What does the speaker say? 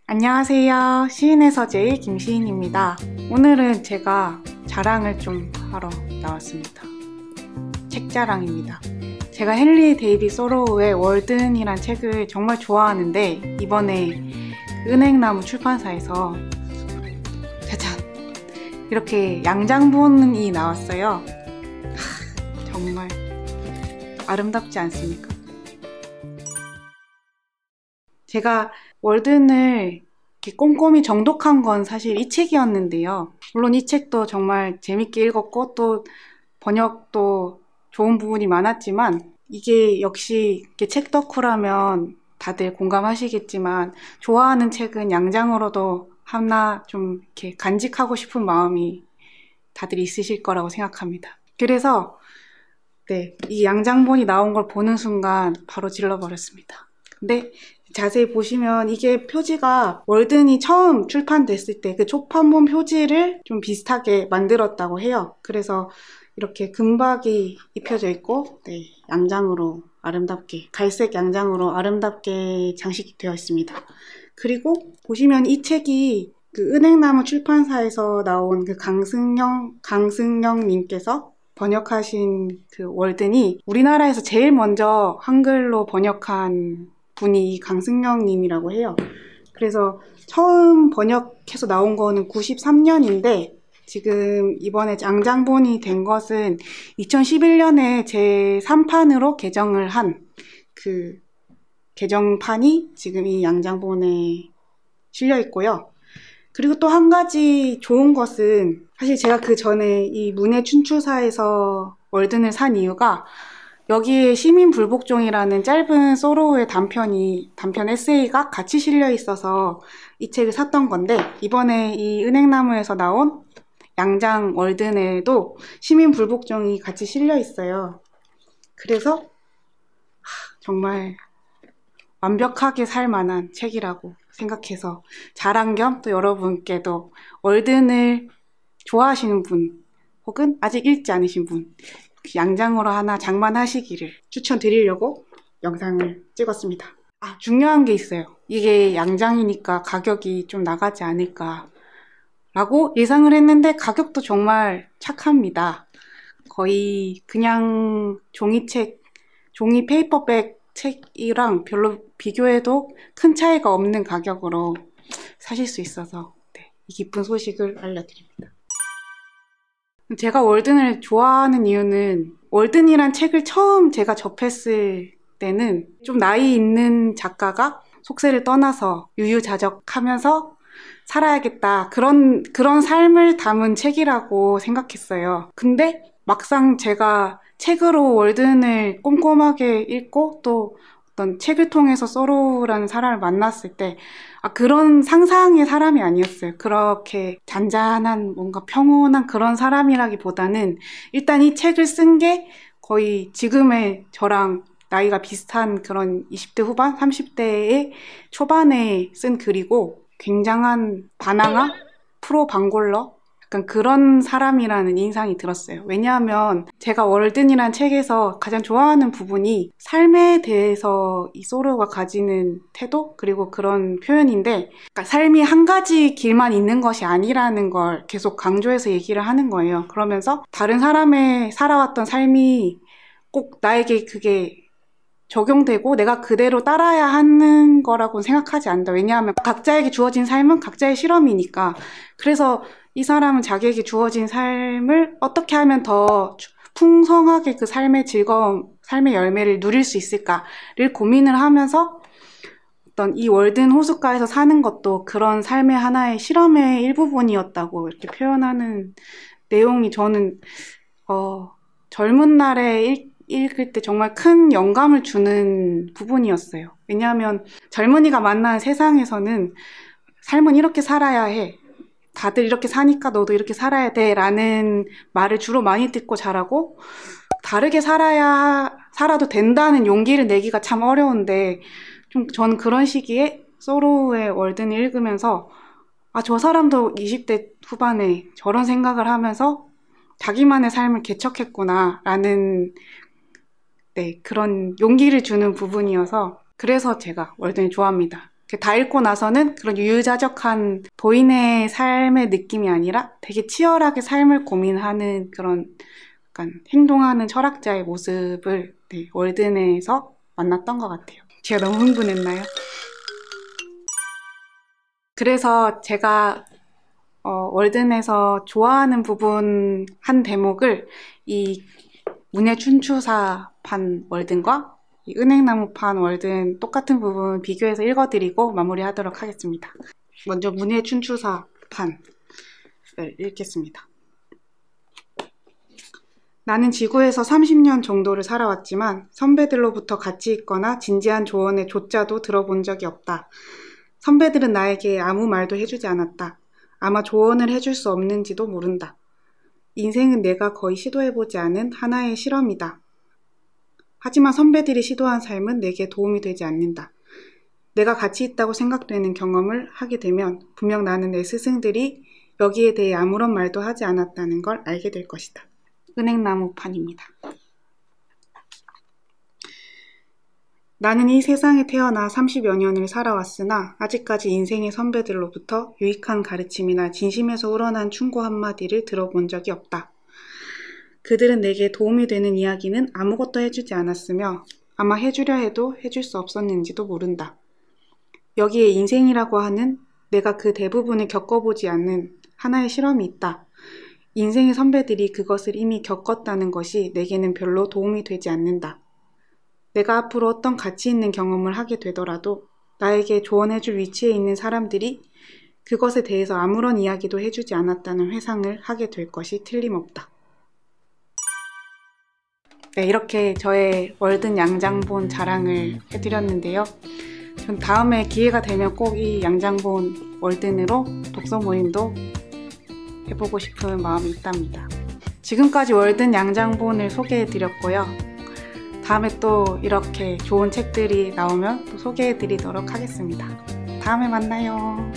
안녕하세요. 시인의 서재의 김시인입니다. 오늘은 제가 자랑을 좀 하러 나왔습니다. 책 자랑입니다. 제가 헨리 데이빗 소로우의 월든이란 책을 정말 좋아하는데 이번에 은행나무 출판사에서 짜잔! 이렇게 양장본이 나왔어요. 정말 아름답지 않습니까? 제가 월든을 이렇게 꼼꼼히 정독한 건 사실 이 책이었는데요. 물론 이 책도 정말 재밌게 읽었고 또 번역도 좋은 부분이 많았지만 이게 역시 이렇게 책 덕후라면 다들 공감하시겠지만 좋아하는 책은 양장으로도 하나 좀 이렇게 간직하고 싶은 마음이 다들 있으실 거라고 생각합니다. 그래서 이 양장본이 나온 걸 보는 순간 바로 질러버렸습니다. 근데 자세히 보시면 이게 표지가 월든이 처음 출판됐을 때 그 초판본 표지를 좀 비슷하게 만들었다고 해요. 그래서 이렇게 금박이 입혀져 있고 양장으로 아름답게 갈색 양장으로 아름답게 장식이 되어 있습니다. 그리고 보시면 이 책이 그 은행나무 출판사에서 나온 그 강승영 님께서 번역하신 그 월든이 우리나라에서 제일 먼저 한글로 번역한 분이 강승영 님이라고 해요. 그래서 처음 번역해서 나온 거는 93년인데 지금 이번에 양장본이 된 것은 2011년에 제3판으로 개정을 한 그 개정판이 지금 이 양장본에 실려 있고요. 그리고 또 한 가지 좋은 것은 사실 제가 그 전에 이 문해춘추사에서 월든을 산 이유가 여기에 시민불복종이라는 짧은 소로우의 단편 에세이가 같이 실려 있어서 이 책을 샀던 건데 이번에 이 은행나무에서 나온 양장 월든에도 시민불복종이 같이 실려 있어요. 그래서 정말 완벽하게 살 만한 책이라고 생각해서 자랑 겸 또 여러분께도 월든을 좋아하시는 분 혹은 아직 읽지 않으신 분 양장으로 하나 장만하시기를 추천드리려고 영상을 찍었습니다. 중요한 게 있어요. 이게 양장이니까 가격이 좀 나가지 않을까 라고 예상을 했는데 가격도 정말 착합니다. 거의 그냥 종이책, 종이 페이퍼백 책이랑 별로 비교해도 큰 차이가 없는 가격으로 사실 수 있어서 이 기쁜 소식을 알려드립니다. 제가 월든을 좋아하는 이유는 월든이란 책을 처음 제가 접했을 때는 좀 나이 있는 작가가 속세를 떠나서 유유자적하면서 살아야겠다 그런 삶을 담은 책이라고 생각했어요. 근데 막상 제가 책으로 월든을 꼼꼼하게 읽고 또 어떤 책을 통해서 소로우라는 사람을 만났을 때 그런 상상의 사람이 아니었어요. 그렇게 잔잔한 뭔가 평온한 그런 사람이라기보다는 일단 이 책을 쓴 게 거의 지금의 저랑 나이가 비슷한 그런 20대 후반, 30대의 초반에 쓴 글이고 굉장한 바나나, 프로 방골러 약간 그런 사람이라는 인상이 들었어요. 왜냐하면 제가 월든이란 책에서 가장 좋아하는 부분이 삶에 대해서 이 소로우가 가지는 태도 그리고 그런 표현인데 그러니까 삶이 한 가지 길만 있는 것이 아니라는 걸 계속 강조해서 얘기를 하는 거예요. 그러면서 다른 사람의 살아왔던 삶이 꼭 나에게 그게 적용되고 내가 그대로 따라야 하는 거라고 생각하지 않는다. 왜냐하면 각자에게 주어진 삶은 각자의 실험이니까. 그래서 이 사람은 자기에게 주어진 삶을 어떻게 하면 더 풍성하게 그 삶의 즐거움, 삶의 열매를 누릴 수 있을까를 고민을 하면서 어떤 이 월든 호숫가에서 사는 것도 그런 삶의 하나의 실험의 일부분이었다고 이렇게 표현하는 내용이 저는 젊은 날에 읽을 때 정말 큰 영감을 주는 부분이었어요. 왜냐하면 젊은이가 만나는 세상에서는 삶은 이렇게 살아야 해. 다들 이렇게 사니까 너도 이렇게 살아야 돼 라는 말을 주로 많이 듣고 자라고 다르게 살아도 된다는 용기를 내기가 참 어려운데 저는 그런 시기에 소로우의 월든을 읽으면서 저 사람도 20대 후반에 저런 생각을 하면서 자기만의 삶을 개척했구나 라는 그런 용기를 주는 부분이어서 그래서 제가 월든을 좋아합니다. 다 읽고 나서는 그런 유유자적한 도인의 삶의 느낌이 아니라 되게 치열하게 삶을 고민하는 그런 약간 행동하는 철학자의 모습을 월드네에서 만났던 것 같아요. 제가 너무 흥분했나요? 그래서 제가 월든에서 좋아하는 부분 한 대목을 이 문예춘추사판 월든과 이 은행나무판 월든 똑같은 부분 비교해서 읽어드리고 마무리하도록 하겠습니다. 먼저 문예춘추사판을 읽겠습니다. 나는 지구에서 30년 정도를 살아왔지만 선배들로부터 가치 있거나 진지한 조언의 조자도 들어본 적이 없다. 선배들은 나에게 아무 말도 해주지 않았다. 아마 조언을 해줄 수 없는지도 모른다. 인생은 내가 거의 시도해보지 않은 하나의 실험이다. 하지만 선배들이 시도한 삶은 내게 도움이 되지 않는다. 내가 가치 있다고 생각되는 경험을 하게 되면 분명 나는 내 스승들이 여기에 대해 아무런 말도 하지 않았다는 걸 알게 될 것이다. 은행나무판입니다. 나는 이 세상에 태어나 30여 년을 살아왔으나 아직까지 인생의 선배들로부터 유익한 가르침이나 진심에서 우러난 충고 한마디를 들어본 적이 없다. 그들은 내게 도움이 되는 이야기는 아무것도 해주지 않았으며 아마 해주려 해도 해줄 수 없었는지도 모른다. 여기에 인생이라고 하는 내가 그 대부분을 겪어보지 않는 하나의 실험이 있다. 인생의 선배들이 그것을 이미 겪었다는 것이 내게는 별로 도움이 되지 않는다. 내가 앞으로 어떤 가치 있는 경험을 하게 되더라도 나에게 조언해줄 위치에 있는 사람들이 그것에 대해서 아무런 이야기도 해주지 않았다는 회상을 하게 될 것이 틀림없다. 네, 이렇게 저의 월든 양장본 자랑을 해드렸는데요. 전 다음에 기회가 되면 꼭 이 양장본 월든으로 독서 모임도 해보고 싶은 마음이 있답니다. 지금까지 월든 양장본을 소개해드렸고요. 다음에 또 이렇게 좋은 책들이 나오면 또 소개해드리도록 하겠습니다. 다음에 만나요.